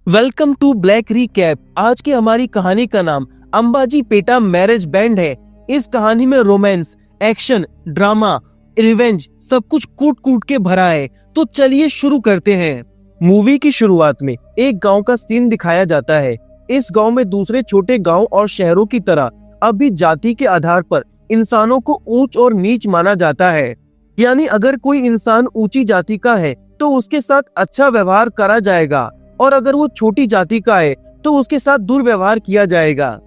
Welcome to black recap. आज की हमारी कहानी का नाम अंबाजी पेटा मैरिज बैंड है। इस कहानी में रोमांस, एक्शन, ड्रामा, रिवेंज सब कुछ कूट कूट के भरा है। तो चलिए शुरू करते हैं। मूवी की शुरुआत में एक गांव का सीन दिखाया जाता है। इस गांव में दूसरे छोटे गांव और शहरों की तरह अब भी जाति के आधार पर इंसानों को ऊंच और नीच माना जाता है। यानी अगर कोई इंसान ऊंची जाति का है तो उसके साथ अच्छा व्यवहार करा जाएगा और अगर वो छोटी जाति का है तो उसके साथ दुर्व्यवहार किया जाएगा।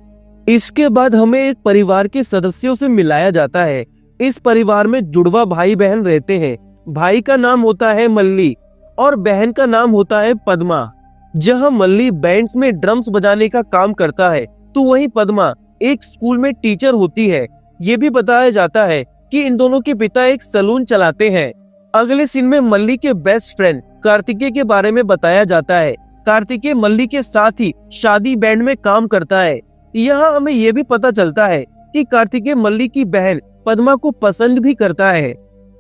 इसके बाद हमें एक परिवार के सदस्यों से मिलाया जाता है। इस परिवार में जुड़वा भाई बहन रहते हैं। भाई का नाम होता है मल्ली और बहन का नाम होता है पद्मा। जहां मल्ली बैंड्स में ड्रम्स बजाने का काम करता है तो वहीं पद्मा एक स्कूल में टीचर होती है। ये भी बताया जाता है कि इन दोनों के पिता एक सलून चलाते हैं। अगले सीन में मल्ली के बेस्ट फ्रेंड कार्तिकेय के बारे में बताया जाता है। कार्तिकेय मल्ली के साथ ही शादी बैंड में काम करता है। यहाँ हमें ये भी पता चलता है कि कार्तिकेय मल्ली की बहन पद्मा को पसंद भी करता है।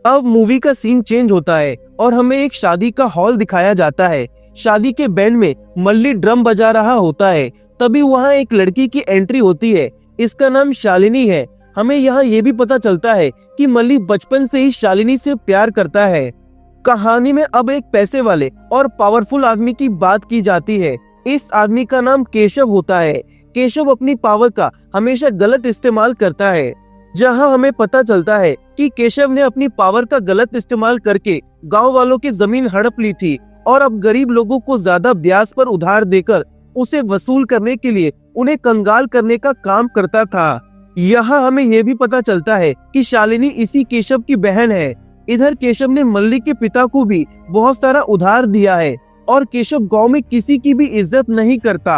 अब मूवी का सीन चेंज होता है और हमें एक शादी का हॉल दिखाया जाता है। शादी के बैंड में मल्ली ड्रम बजा रहा होता है। तभी वहाँ एक लड़की की एंट्री होती है। इसका नाम शालिनी है। हमें यहाँ ये भी पता चलता है कि मल्ली बचपन से ही शालिनी से प्यार करता है। कहानी में अब एक पैसे वाले और पावरफुल आदमी की बात की जाती है। इस आदमी का नाम केशव होता है। केशव अपनी पावर का हमेशा गलत इस्तेमाल करता है। जहां हमें पता चलता है कि केशव ने अपनी पावर का गलत इस्तेमाल करके गांव वालों की जमीन हड़प ली थी और अब गरीब लोगों को ज्यादा ब्याज पर उधार देकर उसे वसूल करने के लिए उन्हें कंगाल करने का काम करता था। यहाँ हमें यह भी पता चलता है कि शालिनी इसी केशव की बहन है। इधर केशव ने मल्ली के पिता को भी बहुत सारा उधार दिया है और केशव गांव में किसी की भी इज्जत नहीं करता।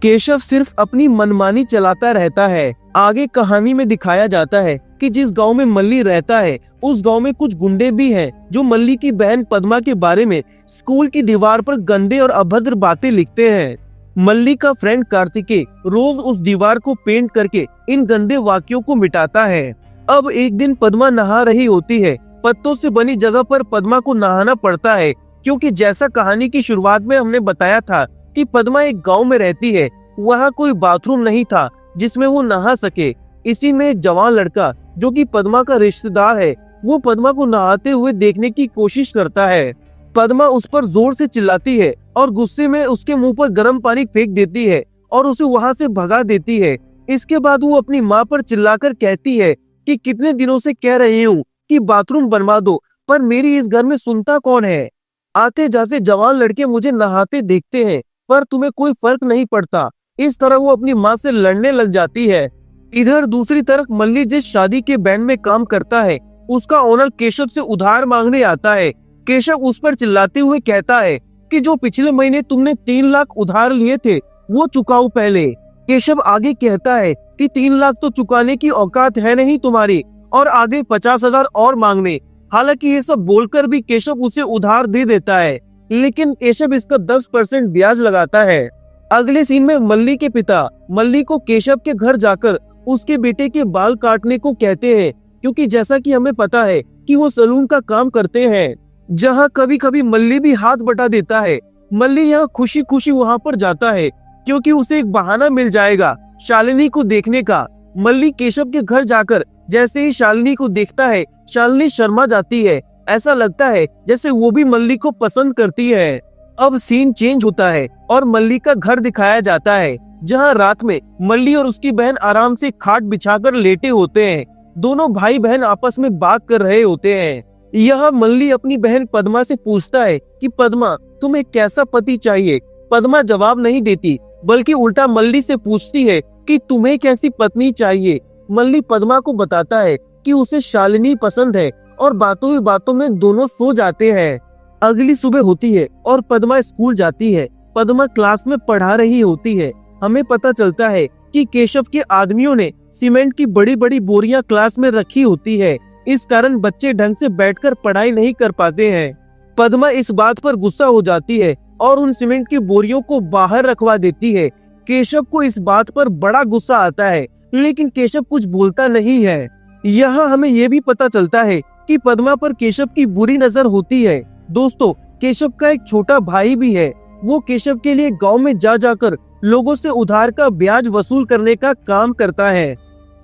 केशव सिर्फ अपनी मनमानी चलाता रहता है। आगे कहानी में दिखाया जाता है कि जिस गांव में मल्ली रहता है उस गांव में कुछ गुंडे भी हैं जो मल्ली की बहन पद्मा के बारे में स्कूल की दीवार पर गंदे और अभद्र बातें लिखते हैं। मल्ली का फ्रेंड कार्तिकेय रोज उस दीवार को पेंट करके इन गंदे वाक्यों को मिटाता है। अब एक दिन पद्मा नहा रही होती है। पत्तों से बनी जगह पर पद्मा को नहाना पड़ता है क्योंकि जैसा कहानी की शुरुआत में हमने बताया था कि पद्मा एक गांव में रहती है। वहाँ कोई बाथरूम नहीं था जिसमें वो नहा सके। इसी में एक जवान लड़का जो कि पद्मा का रिश्तेदार है वो पद्मा को नहाते हुए देखने की कोशिश करता है। पद्मा उस पर जोर से चिल्लाती है और गुस्से में उसके मुंह पर गर्म पानी फेंक देती है और उसे वहाँ से भगा देती है। इसके बाद वो अपनी माँ पर चिल्लाकर कहती है कि कितने दिनों से कह रही हूँ कि बाथरूम बनवा दो, पर मेरी इस घर में सुनता कौन है। आते जाते जवान लड़के मुझे नहाते देखते हैं पर तुम्हें कोई फर्क नहीं पड़ता। इस तरह वो अपनी माँ से लड़ने लग जाती है। इधर दूसरी तरफ मल्ली जिस शादी के बैंड में काम करता है उसका ओनर केशव से उधार मांगने आता है। केशव उस पर चिल्लाते हुए कहता है कि जो पिछले महीने तुमने 3 लाख उधार लिए थे वो चुकाओ पहले। केशव आगे कहता है कि 3 लाख तो चुकाने की औकात है नहीं तुम्हारी और आगे 50,000 और मांगने। हालांकि ये सब बोलकर भी केशव उसे उधार दे देता है लेकिन केशव इसका 10% ब्याज लगाता है। अगले सीन में मल्ली के पिता मल्ली को केशव के घर जाकर उसके बेटे के बाल काटने को कहते हैं क्योंकि जैसा कि हमें पता है कि वो सलून का काम करते हैं। जहाँ कभी कभी मल्ली भी हाथ बटा देता है। मल्ली यहाँ खुशी खुशी वहाँ पर जाता है क्योंकि उसे एक बहाना मिल जाएगा शालिनी को देखने का। मल्ली केशव के घर जाकर जैसे ही शालिनी को देखता है शालिनी शर्मा जाती है। ऐसा लगता है जैसे वो भी मल्ली को पसंद करती है। अब सीन चेंज होता है और मल्ली का घर दिखाया जाता है जहां रात में मल्ली और उसकी बहन आराम से खाट बिछाकर लेटे होते हैं। दोनों भाई बहन आपस में बात कर रहे होते हैं। यहाँ मल्ली अपनी बहन पद्मा से पूछता है कि पद्मा तुम्हें कैसा पति चाहिए। पद्मा जवाब नहीं देती बल्कि उल्टा मल्ली से पूछती है कि तुम्हें कैसी पत्नी चाहिए। मल्ली पद्मा को बताता है कि उसे शालिनी पसंद है और बातों ही बातों में दोनों सो जाते हैं। अगली सुबह होती है और पद्मा स्कूल जाती है। पद्मा क्लास में पढ़ा रही होती है। हमें पता चलता है कि केशव के आदमियों ने सीमेंट की बड़ी बड़ी बोरियां क्लास में रखी होती है। इस कारण बच्चे ढंग से बैठकर पढ़ाई नहीं कर पाते हैं। पद्मा इस बात पर गुस्सा हो जाती है और उन सीमेंट की बोरियों को बाहर रखवा देती है। केशव को इस बात पर बड़ा गुस्सा आता है लेकिन केशव कुछ बोलता नहीं है। यहाँ हमें ये भी पता चलता है कि पद्मा पर केशव की बुरी नजर होती है। दोस्तों केशव का एक छोटा भाई भी है वो केशव के लिए गांव में जा जाकर लोगों से उधार का ब्याज वसूल करने का काम करता है।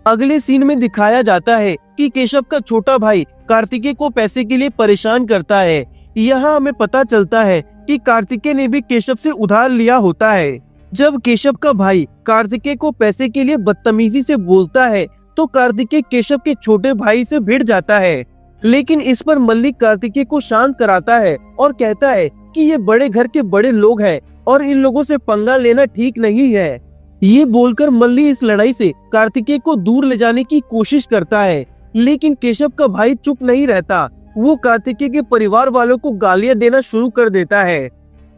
अगले सीन में दिखाया जाता है कि केशव का छोटा भाई कार्तिकेय को पैसे के लिए परेशान करता है। यहाँ हमें पता चलता है कि कार्तिकेय ने भी केशव से उधार लिया होता है। जब केशव का भाई कार्तिकेय को पैसे के लिए बदतमीजी से बोलता है तो कार्तिकेय केशव के छोटे भाई से भिड़ जाता है, लेकिन इस पर मल्ली कार्तिकेय को शांत कराता है और कहता है कि ये बड़े घर के बड़े लोग हैं और इन लोगों से पंगा लेना ठीक नहीं है। ये बोलकर मल्ली इस लड़ाई से कार्तिकेय को दूर ले जाने की कोशिश करता है, लेकिन केशव का भाई चुप नहीं रहता। वो कार्तिकेय के परिवार वालों को गालियां देना शुरू कर देता है।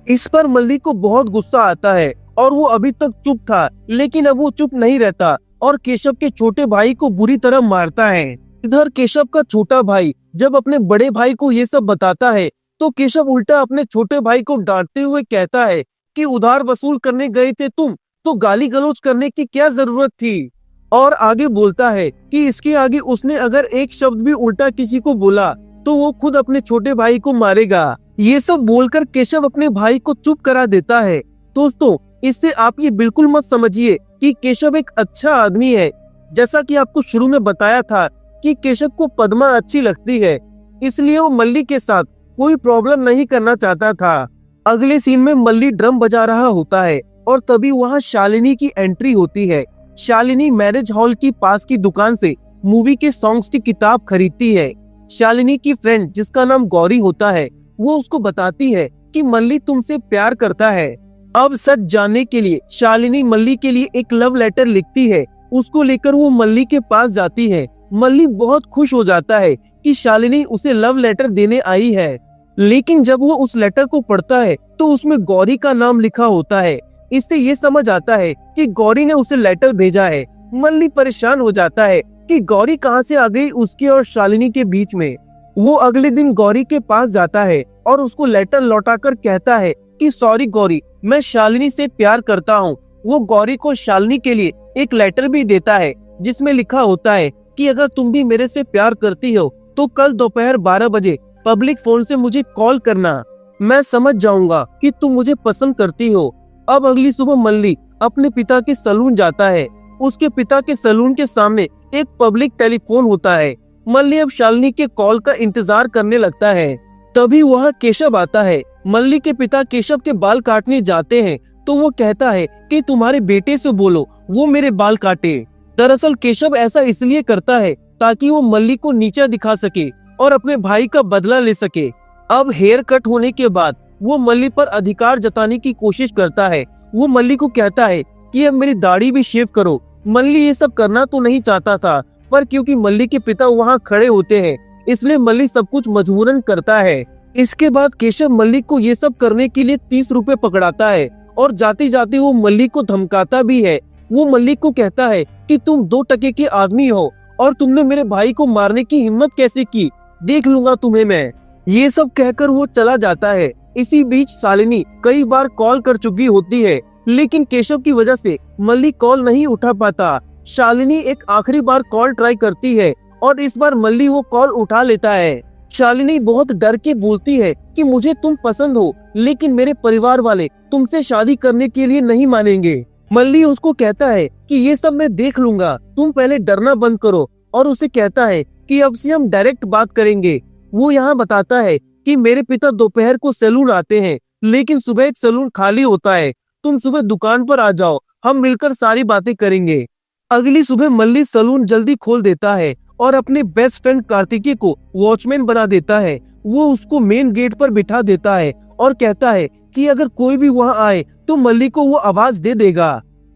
इस पर मल्ली को बहुत गुस्सा आता है और वो अभी तक चुप था, लेकिन अब वो चुप नहीं रहता और केशव के छोटे भाई को बुरी तरह मारता है। इधर केशव का छोटा भाई जब अपने बड़े भाई को ये सब बताता है तो केशव उल्टा अपने छोटे भाई को डांटते हुए कहता है कि उधार वसूल करने गए थे तुम, तो गाली गलौज करने की क्या जरूरत थी। और आगे बोलता है कि इसके आगे उसने अगर एक शब्द भी उल्टा किसी को बोला तो वो खुद अपने छोटे भाई को मारेगा। ये सब बोलकर केशव अपने भाई को चुप करा देता है। दोस्तों, इससे आप ये बिल्कुल मत समझिए कि केशव एक अच्छा आदमी है। जैसा कि आपको शुरू में बताया था कि केशव को पद्मा अच्छी लगती है, इसलिए वो मल्ली के साथ कोई प्रॉब्लम नहीं करना चाहता था। अगले सीन में मल्ली ड्रम बजा रहा होता है और तभी वहाँ शालिनी की एंट्री होती है। शालिनी मैरिज हॉल की पास की दुकान से मूवी के सॉन्ग्स की किताब खरीदती है। शालिनी की फ्रेंड जिसका नाम गौरी होता है वो उसको बताती है कि मल्ली तुमसे प्यार करता है। अब सच जानने के लिए शालिनी मल्ली के लिए एक लव लेटर लिखती है। उसको लेकर वो मल्ली के पास जाती है। मल्ली बहुत खुश हो जाता है कि शालिनी उसे लव लेटर देने आई है, लेकिन जब वो उस लेटर को पढ़ता है तो उसमें गौरी का नाम लिखा होता है। इससे ये समझ आता है कि गौरी ने उसे लेटर भेजा है। मल्ली परेशान हो जाता है कि गौरी कहाँ से आ गई उसके और शालिनी के बीच में। वो अगले दिन गौरी के पास जाता है और उसको लेटर लौटाकर कहता है कि सॉरी गौरी, मैं शालिनी से प्यार करता हूँ। वो गौरी को शालिनी के लिए एक लेटर भी देता है जिसमें लिखा होता है कि अगर तुम भी मेरे से प्यार करती हो तो कल दोपहर 12 बजे पब्लिक फोन से मुझे कॉल करना। मैं समझ जाऊंगा कि तुम मुझे पसंद करती हो। अब अगली सुबह मल्ली अपने पिता के सैलून जाता है। उसके पिता के सैलून के सामने एक पब्लिक टेलीफोन होता है। मल्ली अब शालिनी के कॉल का इंतजार करने लगता है। तभी वहाँ केशव आता है। मल्ली के पिता केशव के बाल काटने जाते हैं तो वो कहता है कि तुम्हारे बेटे से बोलो वो मेरे बाल काटे। दरअसल केशव ऐसा इसलिए करता है ताकि वो मल्ली को नीचा दिखा सके और अपने भाई का बदला ले सके। अब हेयर कट होने के बाद वो मल्ली पर अधिकार जताने की कोशिश करता है। वो मल्ली को कहता है कि अब मेरी दाढ़ी भी शेव करो। मल्ली ये सब करना तो नहीं चाहता था, पर क्योंकि मल्ली के पिता वहाँ खड़े होते हैं इसलिए मल्ली सब कुछ मजबूरन करता है। इसके बाद केशव मल्ली को ये सब करने के लिए 30 रुपए पकड़ाता है और जाते जाते वो मल्ली को धमकाता भी है। वो मल्ली को कहता है कि तुम 2 टके के आदमी हो और तुमने मेरे भाई को मारने की हिम्मत कैसे की, देख लूंगा तुम्हें मैं। ये सब कहकर वो चला जाता है। इसी बीच शालिनी कई बार कॉल कर चुकी होती है, लेकिन केशव की वजह से मल्ली कॉल नहीं उठा पाता। शालिनी एक आखिरी बार कॉल ट्राई करती है और इस बार मल्ली वो कॉल उठा लेता है। शालिनी बहुत डर के बोलती है कि मुझे तुम पसंद हो, लेकिन मेरे परिवार वाले तुमसे शादी करने के लिए नहीं मानेंगे। मल्ली उसको कहता है कि ये सब मैं देख लूंगा, तुम पहले डरना बंद करो, और उसे कहता है कि अब से हम डायरेक्ट बात करेंगे। वो यहाँ बताता है कि मेरे पिता दोपहर को सैलून आते हैं, लेकिन सुबह एक सैलून खाली होता है। तुम सुबह दुकान पर आ जाओ, हम मिलकर सारी बातें करेंगे। अगली सुबह मल्ली सैलून जल्दी खोल देता है और अपने बेस्ट फ्रेंड कार्तिकेय को वॉचमैन बना देता है। वो उसको मेन गेट पर बिठा देता है और कहता है कि अगर कोई भी वहाँ आए तो मल्ली को वो आवाज दे देगा।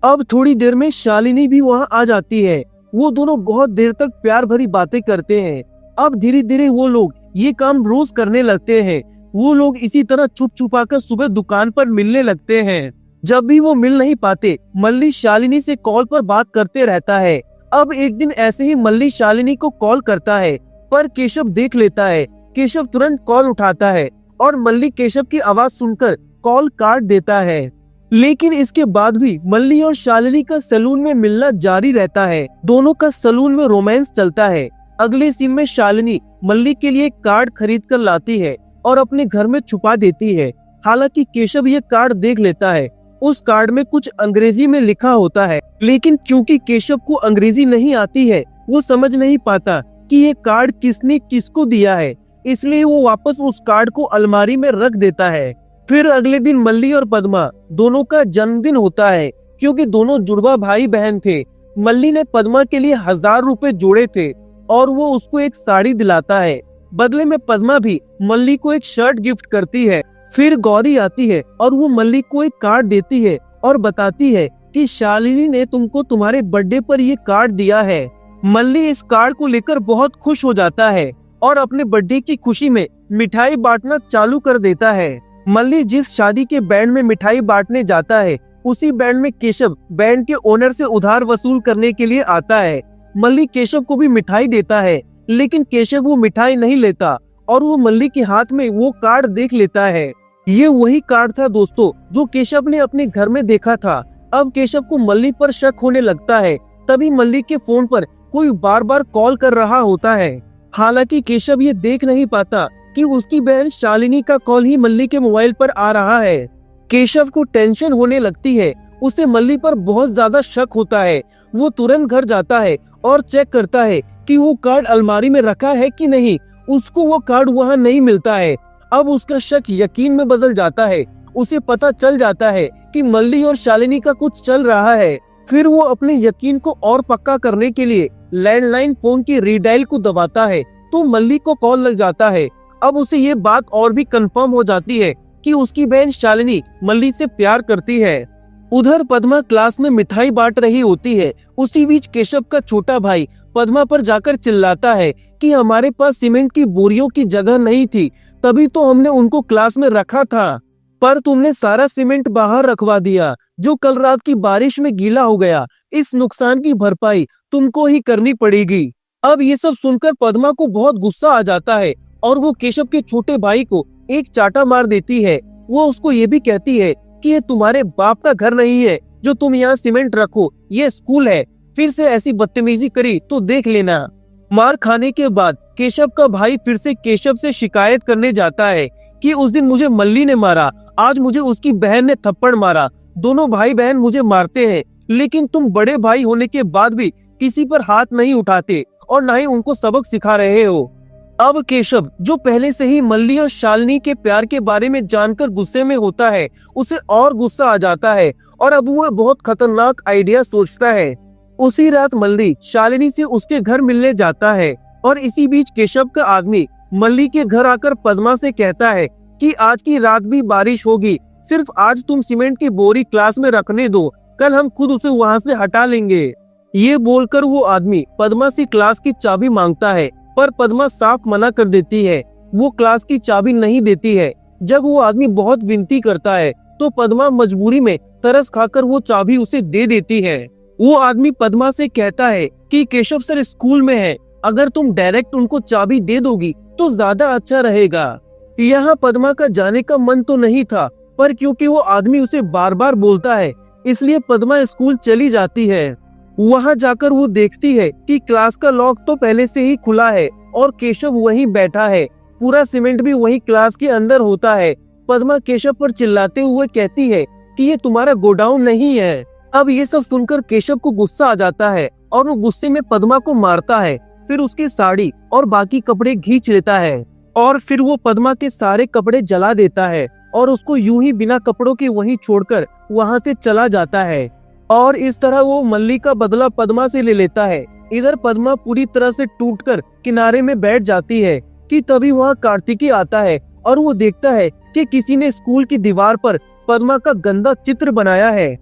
अब थोड़ी देर में शालिनी भी वहाँ आ जाती है। वो दोनों बहुत देर तक प्यार भरी बातें करते हैं। अब धीरे धीरे वो लोग ये काम रोज करने लगते हैं। वो लोग इसी तरह छुप छुपा कर सुबह दुकान पर मिलने लगते हैं। जब भी वो मिल नहीं पाते, मल्ली शालिनी से कॉल पर बात करते रहता है। अब एक दिन ऐसे ही मल्ली शालिनी को कॉल करता है, पर केशव देख लेता है। केशव तुरंत कॉल उठाता है और मल्ली केशव की आवाज सुनकर कॉल काट देता है। लेकिन इसके बाद भी मल्ली और शालिनी का सैलून में मिलना जारी रहता है। दोनों का सैलून में रोमांस चलता है। अगले सीन में शालिनी मल्ली के लिए कार्ड खरीद कर लाती है और अपने घर में छुपा देती है। हालांकि केशव ये कार्ड देख लेता है। उस कार्ड में कुछ अंग्रेजी में लिखा होता है, लेकिन क्योंकि केशव को अंग्रेजी नहीं आती है, वो समझ नहीं पाता कि ये कार्ड किसने किसको दिया है, इसलिए वो वापस उस कार्ड को अलमारी में रख देता है। फिर अगले दिन मल्ली और पद्मा दोनों का जन्मदिन होता है, क्योंकि दोनों जुड़वा भाई बहन थे। मल्ली ने पद्मा के लिए 1000 रुपए जोड़े थे और वो उसको एक साड़ी दिलाता है। बदले में पद्मा भी मल्ली को एक शर्ट गिफ्ट करती है। फिर गौरी आती है और वो मल्ली को एक कार्ड देती है और बताती है कि शालिनी ने तुमको तुम्हारे बर्थडे पर ये कार्ड दिया है। मल्ली इस कार्ड को लेकर बहुत खुश हो जाता है और अपने बर्थडे की खुशी में मिठाई बांटना चालू कर देता है। मल्ली जिस शादी के बैंड में मिठाई बांटने जाता है, उसी बैंड में केशव बैंड के ओनर से उधार वसूल करने के लिए आता है। मल्ली केशव को भी मिठाई देता है, लेकिन केशव वो मिठाई नहीं लेता और वो मल्ली के हाथ में वो कार्ड देख लेता है। ये वही कार्ड था दोस्तों जो केशव ने अपने घर में देखा था। अब केशव को मल्ली पर शक होने लगता है। तभी मल्ली के फोन पर कोई बार बार कॉल कर रहा होता है। हालांकि केशव ये देख नहीं पाता कि उसकी बहन शालिनी का कॉल ही मल्ली के मोबाइल पर आ रहा है। केशव को टेंशन होने लगती है। उसे मल्ली पर बहुत ज्यादा शक होता है। वो तुरंत घर जाता है और चेक करता है कि वो कार्ड अलमारी में रखा है कि नहीं। उसको वो कार्ड वहाँ नहीं मिलता है। अब उसका शक यकीन में बदल जाता है। उसे पता चल जाता है कि मल्ली और शालिनी का कुछ चल रहा है। फिर वो अपने यकीन को और पक्का करने के लिए लैंडलाइन फोन की रीडायल को दबाता है, तो मल्ली को कॉल लग जाता है। अब उसे ये बात और भी कंफर्म हो जाती है कि उसकी बहन शालिनी मल्ली से प्यार करती है। उधर पद्मा क्लास में मिठाई बांट रही होती है। उसी बीच केशव का छोटा भाई पद्मा पर जाकर चिल्लाता है कि हमारे पास सीमेंट की बोरियों की जगह नहीं थी, तभी तो हमने उनको क्लास में रखा था, पर तुमने सारा सीमेंट बाहर रखवा दिया जो कल रात की बारिश में गीला हो गया। इस नुकसान की भरपाई तुमको ही करनी पड़ेगी। अब ये सब सुनकर पद्मा को बहुत गुस्सा आ जाता है और वो केशव के छोटे भाई को एक चाटा मार देती है। वो उसको ये भी कहती है कि ये तुम्हारे बाप का घर नहीं है जो तुम यहाँ सीमेंट रखो, ये स्कूल है। फिर से ऐसी बदतमीजी करी तो देख लेना। मार खाने के बाद केशव का भाई फिर से केशव से शिकायत करने जाता है कि उस दिन मुझे मल्ली ने मारा, आज मुझे उसकी बहन ने थप्पड़ मारा। दोनों भाई बहन मुझे मारते हैं, लेकिन तुम बड़े भाई होने के बाद भी किसी पर हाथ नहीं उठाते और न ही उनको सबक सिखा रहे हो। अब केशव, जो पहले से ही मल्ली और शालिनी के प्यार के बारे में जानकर गुस्से में होता है, उसे और गुस्सा आ जाता है और अब वो बहुत खतरनाक आइडिया सोचता है। उसी रात मल्ली शालिनी से उसके घर मिलने जाता है और इसी बीच केशव का आदमी मल्ली के घर आकर पद्मा से कहता है कि आज की रात भी बारिश होगी, सिर्फ आज तुम सीमेंट की बोरी क्लास में रखने दो, कल हम खुद उसे वहाँ से हटा लेंगे। ये बोलकर वो आदमी पद्मा से क्लास की चाबी मांगता है, पर पद्मा साफ मना कर देती है। वो क्लास की चाबी नहीं देती है। जब वो आदमी बहुत विनती करता है तो पद्मा मजबूरी में तरस खाकर वो चाबी उसे दे देती है। वो आदमी पद्मा से कहता है कि केशव सर स्कूल में है, अगर तुम डायरेक्ट उनको चाबी दे दोगी तो ज्यादा अच्छा रहेगा। यहाँ पद्मा का जाने का मन तो नहीं था, पर क्योंकि वो आदमी उसे बार बार बोलता है, इसलिए पद्मा स्कूल चली जाती है। वहाँ जाकर वो देखती है कि क्लास का लॉक तो पहले से ही खुला है और केशव वहीं बैठा है। पूरा सीमेंट भी वहीं क्लास के अंदर होता है। पद्मा केशव पर चिल्लाते हुए कहती है कि ये तुम्हारा गोडाउन नहीं है। अब ये सब सुनकर केशव को गुस्सा आ जाता है और वो गुस्से में पद्मा को मारता है। फिर उसकी साड़ी और बाकी कपड़े खींच लेता है और फिर वो पद्मा के सारे कपड़े जला देता है और उसको यूं ही बिना कपड़ों के वहीं छोड़कर वहाँ से चला जाता है। और इस तरह वो मल्ली का बदला पद्मा से ले लेता है। इधर पद्मा पूरी तरह से टूटकर किनारे में बैठ जाती है कि तभी वहाँ कार्तिकी आता है और वो देखता है कि किसी ने स्कूल की दीवार पर पद्मा का गंदा चित्र बनाया है।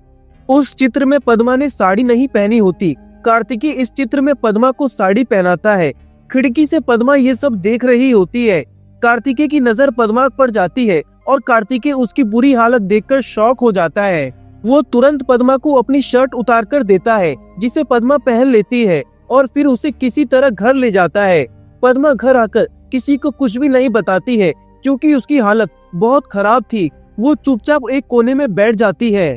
उस चित्र में पद्मा ने साड़ी नहीं पहनी होती। कार्तिकी इस चित्र में पद्मा को साड़ी पहनाता है। खिड़की से पद्मा ये सब देख रही होती है। कार्तिकी की नजर पद्मा पर जाती है और कार्तिकी उसकी बुरी हालत देखकर शॉक हो जाता है। वो तुरंत पद्मा को अपनी शर्ट उतार कर देता है, जिसे पद्मा पहन लेती है और फिर उसे किसी तरह घर ले जाता है। पद्मा घर आकर किसी को कुछ भी नहीं बताती है क्योंकि उसकी हालत बहुत खराब थी। वो चुपचाप एक कोने में बैठ जाती है।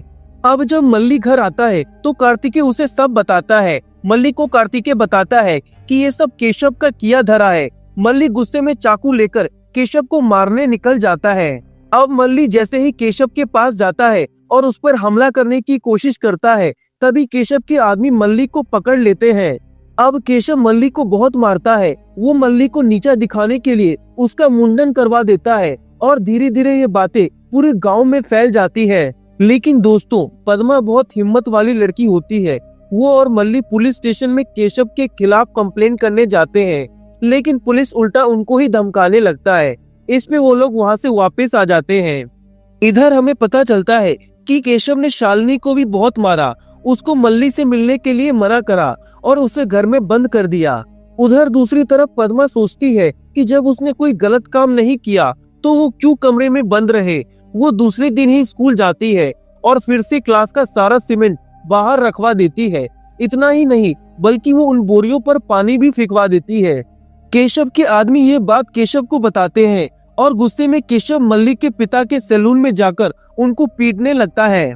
अब जब मल्ली घर आता है तो कार्तिकेय उसे सब बताता है। मल्ली को कार्तिकेय बताता है कि ये सब केशव का किया धरा है। मल्ली गुस्से में चाकू लेकर केशव को मारने निकल जाता है। अब मल्ली जैसे ही केशव के पास जाता है और उस पर हमला करने की कोशिश करता है, तभी केशव के आदमी मल्ली को पकड़ लेते हैं। अब केशव मल्ली को बहुत मारता है। वो मल्ली को नीचा दिखाने के लिए उसका मुंडन करवा देता है और धीरे धीरे ये बातें पूरे गांव में फैल जाती है। लेकिन दोस्तों, पद्मा बहुत हिम्मत वाली लड़की होती है। वो और मल्ली पुलिस स्टेशन में केशव के खिलाफ कंप्लेंट करने जाते हैं, लेकिन पुलिस उल्टा उनको ही धमकाने लगता है। इसमें वो लोग वहाँ से वापस आ जाते हैं। इधर हमें पता चलता है कि केशव ने शालिनी को भी बहुत मारा, उसको मल्ली से मिलने के लिए मना करा और उसे घर में बंद कर दिया। उधर दूसरी तरफ पद्मा सोचती है कि जब उसने कोई गलत काम नहीं किया तो वो क्यों कमरे में बंद रहे। वो दूसरे दिन ही स्कूल जाती है और फिर से क्लास का सारा सीमेंट बाहर रखवा देती है। इतना ही नहीं, बल्कि वो उन बोरियों पर पानी भी फेंकवा देती है। केशव के आदमी ये बात केशव को बताते हैं और गुस्से में केशव मल्ली के पिता के सैलून में जाकर उनको पीटने लगता है।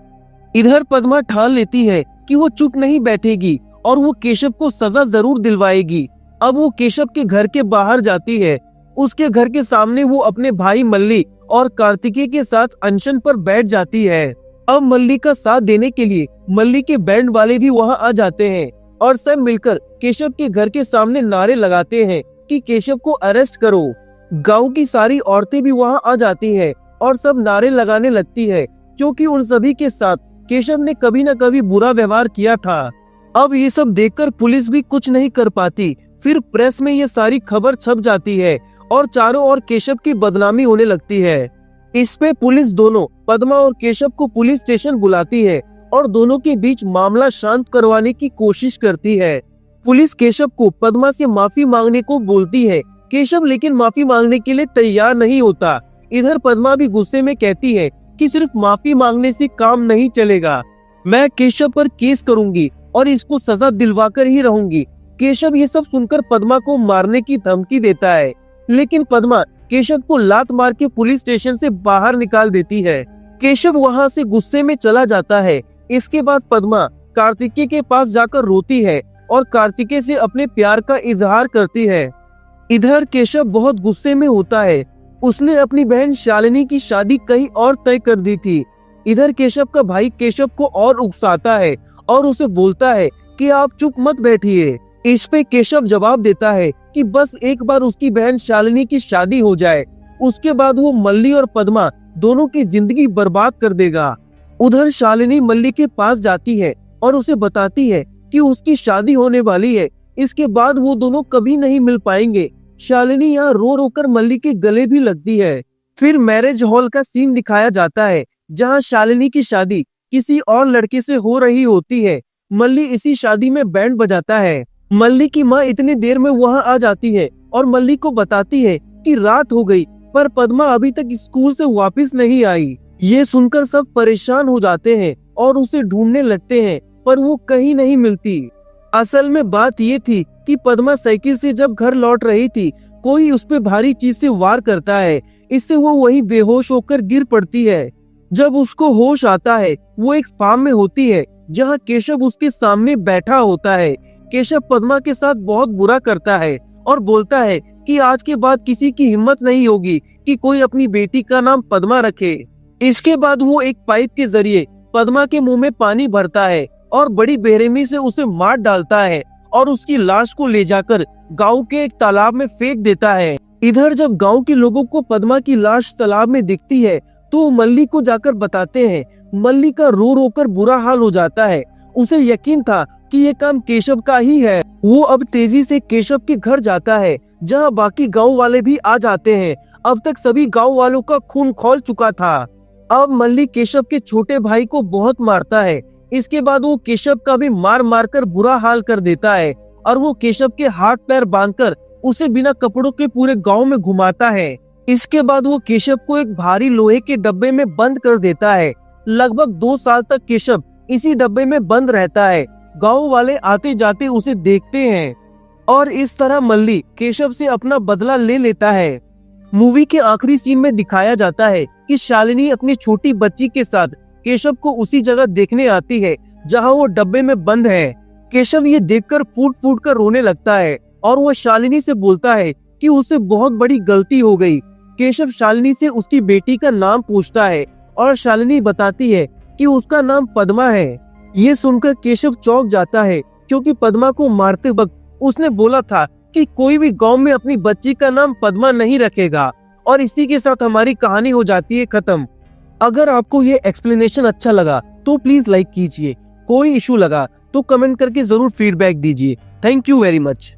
इधर पद्मा ठान लेती है कि वो चुप नहीं बैठेगी और वो केशव को सजा जरूर दिलवाएगी। अब वो केशव के घर के बाहर जाती है। उसके घर के सामने वो अपने भाई मल्ली और कार्तिकेय के साथ अनशन पर बैठ जाती है। अब मल्ली का साथ देने के लिए मल्ली के बैंड वाले भी वहाँ आ जाते हैं और सब मिलकर केशव के घर के सामने नारे लगाते हैं कि केशव को अरेस्ट करो। गांव की सारी औरतें भी वहाँ आ जाती हैं और सब नारे लगाने लगती है, क्योंकि उन सभी के साथ केशव ने कभी न कभी बुरा व्यवहार किया था। अब ये सब देखकर पुलिस भी कुछ नहीं कर पाती। फिर प्रेस में ये सारी खबर छप जाती है और चारों ओर केशव की बदनामी होने लगती है। इस पे पुलिस दोनों पद्मा और केशव को पुलिस स्टेशन बुलाती है और दोनों के बीच मामला शांत करवाने की कोशिश करती है। पुलिस केशव को पद्मा से माफी मांगने को बोलती है। केशव लेकिन माफी मांगने के लिए तैयार नहीं होता। इधर पद्मा भी गुस्से में कहती है कि सिर्फ माफी मांगने से काम नहीं चलेगा, मैं केशव पर केस करूंगी और इसको सजा दिलवाकर ही रहूंगी। केशव ये सब सुनकर पद्मा को मारने की धमकी देता है, लेकिन पद्मा केशव को लात मार के पुलिस स्टेशन से बाहर निकाल देती है। केशव वहाँ से गुस्से में चला जाता है। इसके बाद पद्मा कार्तिकेय के पास जाकर रोती है और कार्तिकेय से अपने प्यार का इजहार करती है। इधर केशव बहुत गुस्से में होता है। उसने अपनी बहन शालिनी की शादी कहीं और तय कर दी थी। इधर केशव का भाई केशव को और उकसाता है और उसे बोलता है कि आप चुप मत बैठिए। इस पे केशव जवाब देता है कि बस एक बार उसकी बहन शालिनी की शादी हो जाए, उसके बाद वो मल्ली और पद्मा दोनों की जिंदगी बर्बाद कर देगा। उधर शालिनी मल्ली के पास जाती है और उसे बताती है कि उसकी शादी होने वाली है, इसके बाद वो दोनों कभी नहीं मिल पाएंगे। शालिनी यहाँ रो रो कर मल्ली के गले भी लगती है। फिर मैरिज हॉल का सीन दिखाया जाता है, जहाँ शालिनी की शादी किसी और लड़के से हो रही होती है। मल्ली इसी शादी में बैंड बजाता है। मल्ली की माँ इतनी देर में वहाँ आ जाती है और मल्ली को बताती है कि रात हो गई, पर पद्मा अभी तक स्कूल से वापस नहीं आई। ये सुनकर सब परेशान हो जाते हैं और उसे ढूंढने लगते हैं, पर वो कहीं नहीं मिलती। असल में बात ये थी कि पद्मा साइकिल से जब घर लौट रही थी, कोई उस पे भारी चीज से वार करता है। इससे वो वहीं बेहोश होकर गिर पड़ती है। जब उसको होश आता है, वो एक फार्म में होती है, जहाँ केशव उसके सामने बैठा होता है। केशव पद्मा के साथ बहुत बुरा करता है और बोलता है कि आज के बाद किसी की हिम्मत नहीं होगी कि कोई अपनी बेटी का नाम पद्मा रखे। इसके बाद वो एक पाइप के जरिए पद्मा के मुंह में पानी भरता है और बड़ी बेरहमी से उसे मार डालता है और उसकी लाश को ले जाकर गांव के एक तालाब में फेंक देता है। इधर जब गांव के लोगों को पद्मा की लाश तालाब में दिखती है, तो मल्ली को जाकर बताते हैं। मल्ली का रो रो कर बुरा हाल हो जाता है। उसे यकीन था कि ये काम केशव का ही है। वो अब तेजी से केशव के घर जाता है, जहाँ बाकी गांव वाले भी आ जाते हैं। अब तक सभी गांव वालों का खून खौल चुका था। अब मल्ली केशव के छोटे भाई को बहुत मारता है। इसके बाद वो केशव का भी मार मार कर बुरा हाल कर देता है और वो केशव के हाथ पैर बांधकर उसे बिना कपड़ों के पूरे गांव में घुमाता है। इसके बाद वो केशव को एक भारी लोहे के डब्बे में बंद कर देता है। लगभग 2 साल तक केशव इसी डब्बे में बंद रहता है। गांव वाले आते जाते उसे देखते हैं और इस तरह मल्ली केशव से अपना बदला ले लेता है। मूवी के आखिरी सीन में दिखाया जाता है कि शालिनी अपनी छोटी बच्ची के साथ केशव को उसी जगह देखने आती है, जहां वो डब्बे में बंद है। केशव ये देखकर फूट फूट कर रोने लगता है और वो शालिनी से बोलता है कि उसे बहुत बड़ी गलती हो गई। केशव शालिनी से उसकी बेटी का नाम पूछता है और शालिनी बताती है कि उसका नाम पद्मा है। ये सुनकर केशव चौंक जाता है क्योंकि पद्मा को मारते वक्त उसने बोला था कि कोई भी गांव में अपनी बच्ची का नाम पद्मा नहीं रखेगा। और इसी के साथ हमारी कहानी हो जाती है खत्म। अगर आपको ये एक्सप्लेनेशन अच्छा लगा तो प्लीज लाइक कीजिए, कोई इशू लगा तो कमेंट करके जरूर फीडबैक दीजिए। Thank you very much.